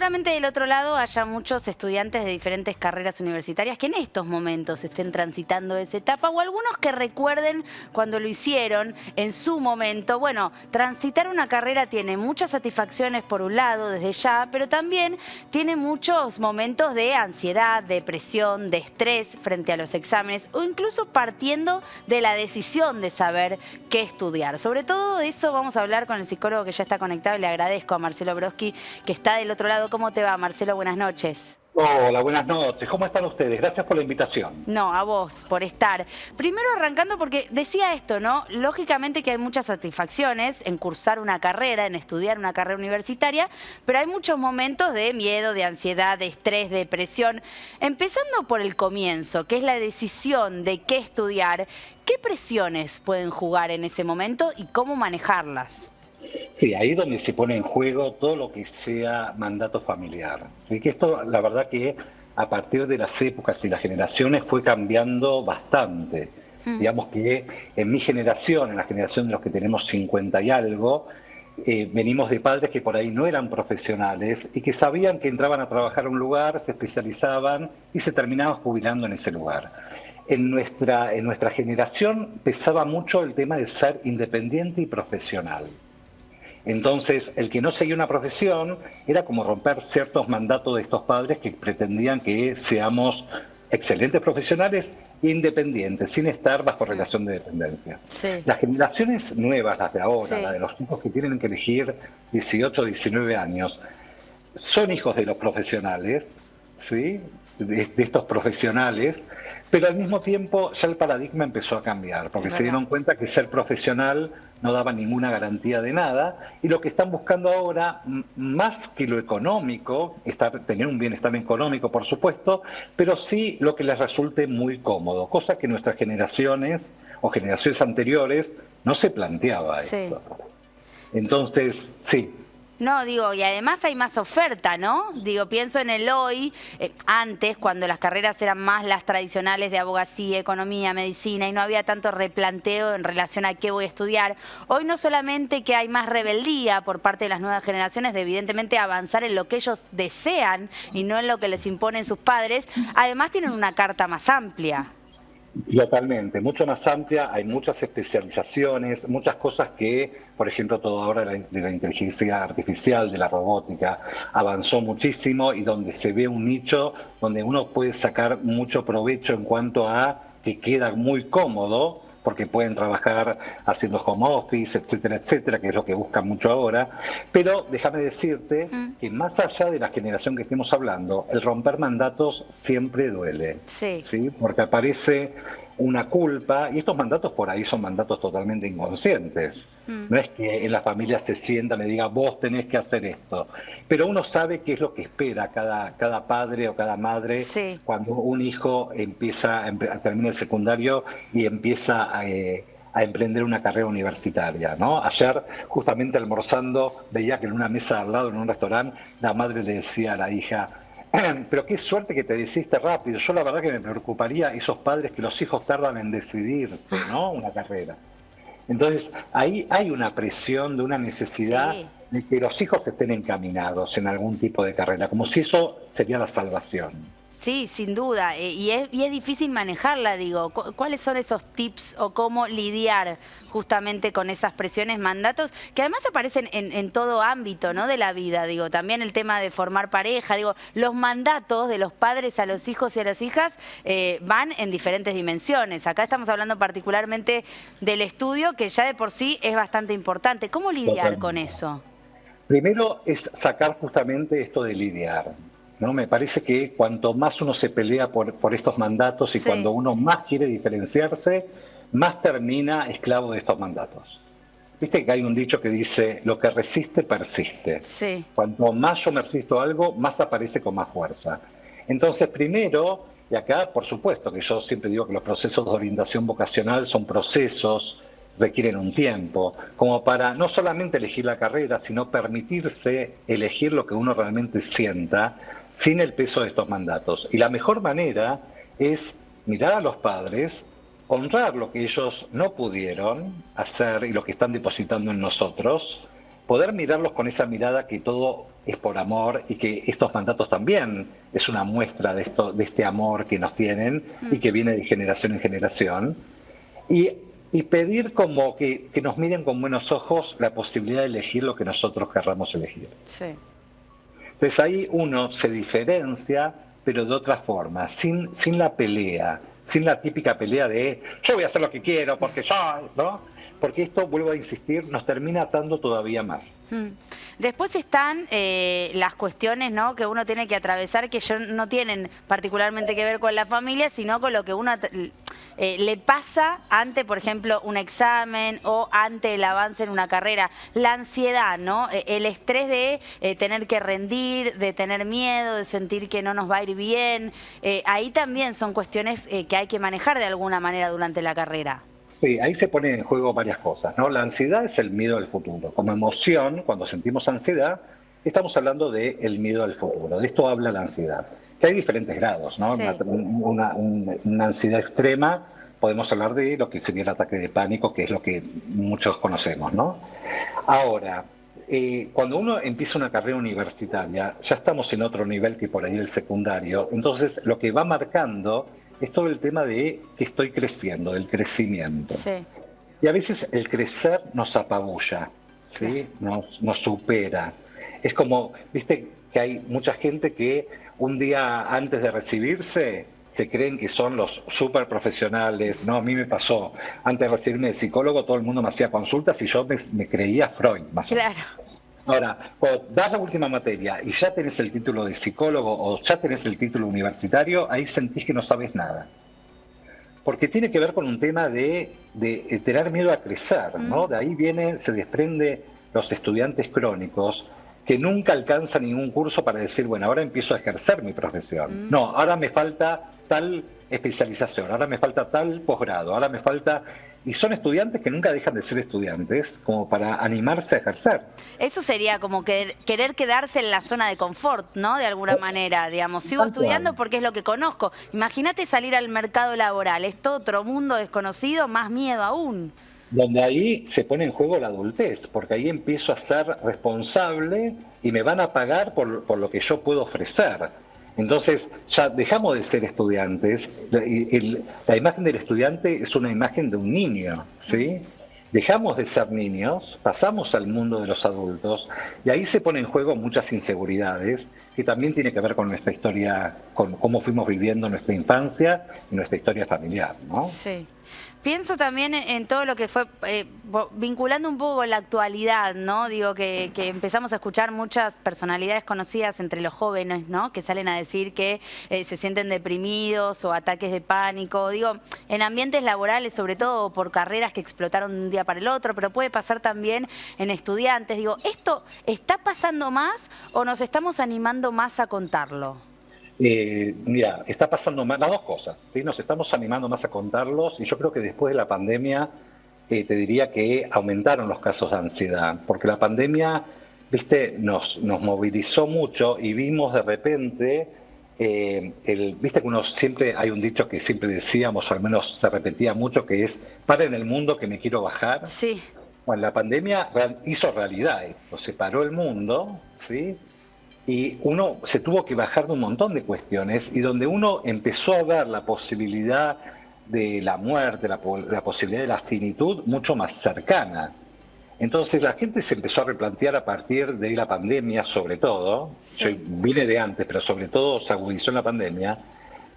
seguramente del otro lado haya muchos estudiantes de diferentes carreras universitarias que en estos momentos estén transitando esa etapa o algunos que recuerden cuando lo hicieron en su momento. Bueno, transitar una carrera tiene muchas satisfacciones por un lado desde ya, pero también tiene muchos momentos de ansiedad, depresión, de estrés frente a los exámenes o incluso partiendo de la decisión de saber qué estudiar. Sobre todo de eso vamos a hablar con el psicólogo que ya está conectado y le agradezco a Marcelo Broski que está del otro lado. ¿Cómo te va, Marcelo? Buenas noches. Hola, buenas noches. ¿Cómo están ustedes? Gracias por la invitación. No, a vos, por estar. Primero arrancando porque decía esto, ¿no? Lógicamente que hay muchas satisfacciones en cursar una carrera, en estudiar una carrera universitaria, pero hay muchos momentos de miedo, de ansiedad, de estrés, de depresión. Empezando por el comienzo, que es la decisión de qué estudiar, ¿qué presiones pueden jugar en ese momento y cómo manejarlas? Sí, ahí es donde se pone en juego todo lo que sea mandato familiar. Así que esto, la verdad que a partir de las épocas y las generaciones fue cambiando bastante. Digamos que en mi generación, en la generación de los que tenemos 50 y algo, venimos de padres que por ahí no eran profesionales y que sabían que entraban a trabajar a un lugar, se especializaban y se terminaban jubilando en ese lugar. En nuestra generación pesaba mucho el tema de ser independiente y profesional. Entonces, el que no seguía una profesión era como romper ciertos mandatos de estos padres que pretendían que seamos excelentes profesionales e independientes, sin estar bajo relación de dependencia. Sí. Las generaciones nuevas, las de ahora, Sí. las de los chicos que tienen que elegir 18 o 19 años, son hijos de los profesionales, ¿sí? De estos profesionales, pero al mismo tiempo ya el paradigma empezó a cambiar, porque se dieron cuenta que ser profesional no daba ninguna garantía de nada, y lo que están buscando ahora, más que lo económico, tener un bienestar económico, por supuesto, pero sí lo que les resulte muy cómodo, cosa que nuestras generaciones o generaciones anteriores no se planteaba esto. Entonces, sí. No, digo, y además hay más oferta, ¿no? Digo, pienso en el hoy, antes, cuando las carreras eran más las tradicionales de abogacía, economía, medicina, y no había tanto replanteo en relación a qué voy a estudiar. Hoy no solamente que hay más rebeldía por parte de las nuevas generaciones de evidentemente avanzar en lo que ellos desean y no en lo que les imponen sus padres, además tienen una carta más amplia. Totalmente, mucho más amplia, hay muchas especializaciones, muchas cosas que, por ejemplo, todo ahora de la inteligencia artificial, de la robótica, avanzó muchísimo y donde se ve un nicho donde uno puede sacar mucho provecho en cuanto a que queda muy cómodo, porque pueden trabajar haciendo home office, etcétera, etcétera, que es lo que buscan mucho ahora. Pero déjame decirte que más allá de la generación que estemos hablando, el romper mandatos siempre duele, ¿sí? Porque aparece una culpa, y estos mandatos por ahí son mandatos totalmente inconscientes. No es que en la familia se sientan y diga, vos tenés que hacer esto. Pero uno sabe qué es lo que espera cada padre o cada madre cuando un hijo termina el secundario y empieza a emprender una carrera universitaria, ¿no? Ayer, justamente almorzando, veía que en una mesa al lado, en un restaurante, la madre le decía a la hija, pero qué suerte que te decidiste rápido. Yo la verdad que me preocuparía esos padres que los hijos tardan en decidirse, ¿no? Una carrera. Entonces, ahí hay una presión de una necesidad de que los hijos estén encaminados en algún tipo de carrera, como si eso sería la salvación. Sí, sin duda. Y es difícil manejarla, digo. ¿Cuáles son esos tips o cómo lidiar justamente con esas presiones, mandatos, que además aparecen en todo ámbito, ¿no?, de la vida? Digo, también el tema de formar pareja. Digo, los mandatos de los padres a los hijos y a las hijas van en diferentes dimensiones. Acá estamos hablando particularmente del estudio, que ya de por sí es bastante importante. ¿Cómo lidiar con eso? Primero es sacar justamente esto de lidiar, ¿no? Me parece que cuanto más uno se pelea por estos mandatos y cuando uno más quiere diferenciarse, más termina esclavo de estos mandatos. Viste que hay un dicho que dice, lo que resiste, persiste. Cuanto más yo me resisto a algo, más aparece con más fuerza. Entonces, primero, y acá, por supuesto, que yo siempre digo que los procesos de orientación vocacional son procesos, requieren un tiempo, como para no solamente elegir la carrera, sino permitirse elegir lo que uno realmente sienta, sin el peso de estos mandatos. Y la mejor manera es mirar a los padres, honrar lo que ellos no pudieron hacer y lo que están depositando en nosotros, poder mirarlos con esa mirada que todo es por amor y que estos mandatos también es una muestra de este amor que nos tienen y que viene de generación en generación. Y pedir como que nos miren con buenos ojos la posibilidad de elegir lo que nosotros querramos elegir. Sí. Entonces ahí uno se diferencia, pero de otra forma, sin la pelea, sin la típica pelea de yo voy a hacer lo que quiero porque yo, ¿no? Porque esto, vuelvo a insistir, nos termina atando todavía más. Después están las cuestiones, ¿no?, que uno tiene que atravesar, que no tienen particularmente que ver con la familia, sino con lo que uno le pasa ante, por ejemplo, un examen o ante el avance en una carrera. La ansiedad, ¿no? El estrés de tener que rendir, de tener miedo, de sentir que no nos va a ir bien. Ahí también son cuestiones que hay que manejar de alguna manera durante la carrera. Sí, ahí se ponen en juego varias cosas, ¿no? La ansiedad es el miedo al futuro. Como emoción, cuando sentimos ansiedad, estamos hablando del miedo al futuro. De esto habla la ansiedad. Que hay diferentes grados, ¿no? Sí. Una ansiedad extrema, podemos hablar de lo que sería el ataque de pánico, que es lo que muchos conocemos, ¿no? Ahora, cuando uno empieza una carrera universitaria, ya estamos en otro nivel que por ahí el secundario. Entonces, lo que va marcando es todo el tema de que estoy creciendo, del crecimiento. Sí. Y a veces el crecer nos apabulla, ¿sí? Nos supera. Es como, viste, que hay mucha gente que un día antes de recibirse se creen que son los súper profesionales. No, a mí me pasó, antes de recibirme de psicólogo, todo el mundo me hacía consultas y yo me creía Freud, más o menos. Claro. Ahora, cuando das la última materia y ya tenés el título de psicólogo o ya tenés el título universitario, ahí sentís que no sabes nada. Porque tiene que ver con un tema de tener miedo a crecer, ¿no? De ahí se desprende los estudiantes crónicos que nunca alcanzan ningún curso para decir, bueno, ahora empiezo a ejercer mi profesión. No, ahora me falta tal especialización, ahora me falta tal posgrado, ahora me falta... Y son estudiantes que nunca dejan de ser estudiantes como para animarse a ejercer. Eso sería como querer quedarse en la zona de confort, ¿no? De alguna manera, digamos. Sigo estudiando porque es lo que conozco. Imagínate salir al mercado laboral. Es todo otro mundo desconocido, más miedo aún. Donde ahí se pone en juego la adultez, porque ahí empiezo a ser responsable y me van a pagar por lo que yo puedo ofrecer. Entonces ya dejamos de ser estudiantes, la imagen del estudiante es una imagen de un niño, ¿sí? Dejamos de ser niños, pasamos al mundo de los adultos y ahí se ponen en juego muchas inseguridades que también tiene que ver con nuestra historia, con cómo fuimos viviendo nuestra infancia y nuestra historia familiar, ¿no? Sí. Pienso también en todo lo que fue, vinculando un poco con la actualidad, ¿no? Digo que empezamos a escuchar muchas personalidades conocidas entre los jóvenes, ¿no? Que salen a decir que se sienten deprimidos o ataques de pánico. Digo, en ambientes laborales, sobre todo por carreras que explotaron de un día para el otro, pero puede pasar también en estudiantes. Digo, ¿esto está pasando más o nos estamos animando más a contarlo? Mira, está pasando más, las dos cosas, ¿sí? Nos estamos animando más a contarlos y yo creo que después de la pandemia te diría que aumentaron los casos de ansiedad, porque la pandemia, viste, nos movilizó mucho y vimos de repente, viste que siempre hay un dicho que siempre decíamos, o al menos se repetía mucho, que es, paren el mundo que me quiero bajar. Sí. Bueno, la pandemia hizo realidad esto, separó el mundo, ¿sí? Y uno se tuvo que bajar de un montón de cuestiones y donde uno empezó a ver la posibilidad de la muerte, la posibilidad de la finitud mucho más cercana. Entonces la gente se empezó a replantear a partir de la pandemia, sobre todo, sí. Yo vine de antes, pero sobre todo se agudizó en la pandemia,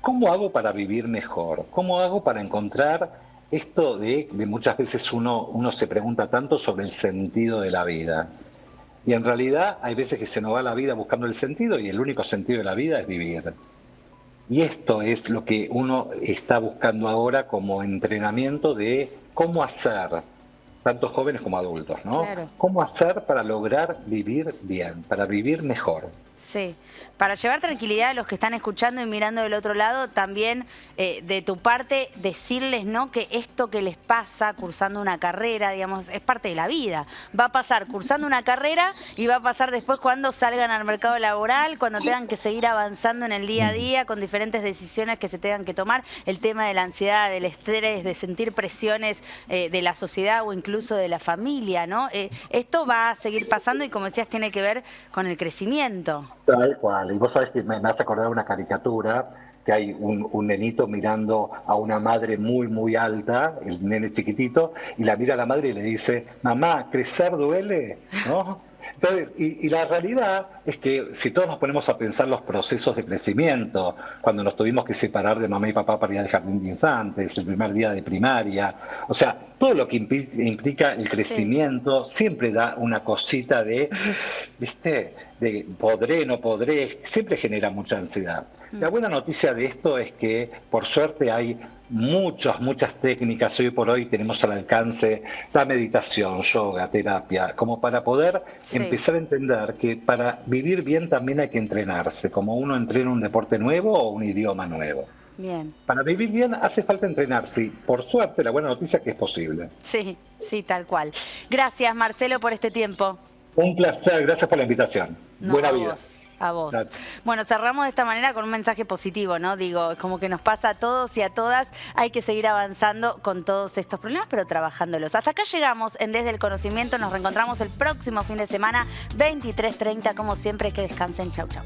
¿cómo hago para vivir mejor? ¿Cómo hago para encontrar esto de muchas veces uno se pregunta tanto sobre el sentido de la vida? Y en realidad hay veces que se nos va la vida buscando el sentido y el único sentido de la vida es vivir. Y esto es lo que uno está buscando ahora como entrenamiento de cómo hacer, tanto jóvenes como adultos, ¿no? Claro. ¿Cómo hacer para lograr vivir bien, para vivir mejor? Sí, para llevar tranquilidad a los que están escuchando y mirando del otro lado, también de tu parte decirles, ¿no?, que esto que les pasa cursando una carrera, digamos, es parte de la vida. Va a pasar cursando una carrera y va a pasar después cuando salgan al mercado laboral, cuando tengan que seguir avanzando en el día a día con diferentes decisiones que se tengan que tomar. El tema de la ansiedad, del estrés, de sentir presiones de la sociedad o incluso de la familia, ¿no? Esto va a seguir pasando y, como decías, tiene que ver con el crecimiento. Tal cual. Y vos sabés que me hace acordar una caricatura que hay un nenito mirando a una madre muy, muy alta, el nene chiquitito, y la mira a la madre y le dice, mamá, ¿crecer duele? ¿No? Entonces, y la realidad es que si todos nos ponemos a pensar los procesos de crecimiento, cuando nos tuvimos que separar de mamá y papá para ir al jardín de infantes, el primer día de primaria, o sea, todo lo que implica el crecimiento siempre da una cosita de, ¿viste? De podré, no podré, siempre genera mucha ansiedad. La buena noticia de esto es que, por suerte, hay muchas técnicas. Hoy por hoy tenemos al alcance la meditación, yoga, terapia, como para poder empezar a entender que para vivir bien también hay que entrenarse, como uno entrena un deporte nuevo o un idioma nuevo. Bien. Para vivir bien hace falta entrenarse y, por suerte, la buena noticia es que es posible. Sí, sí, tal cual. Gracias, Marcelo, por este tiempo. Un placer, gracias por la invitación. No, Buena vida. A vos. Gracias. Bueno, cerramos de esta manera con un mensaje positivo, ¿no? Digo, como que nos pasa a todos y a todas, hay que seguir avanzando con todos estos problemas, pero trabajándolos. Hasta acá llegamos en Desde el Conocimiento, nos reencontramos el próximo fin de semana, 23:30, como siempre, que descansen. Chau, chau.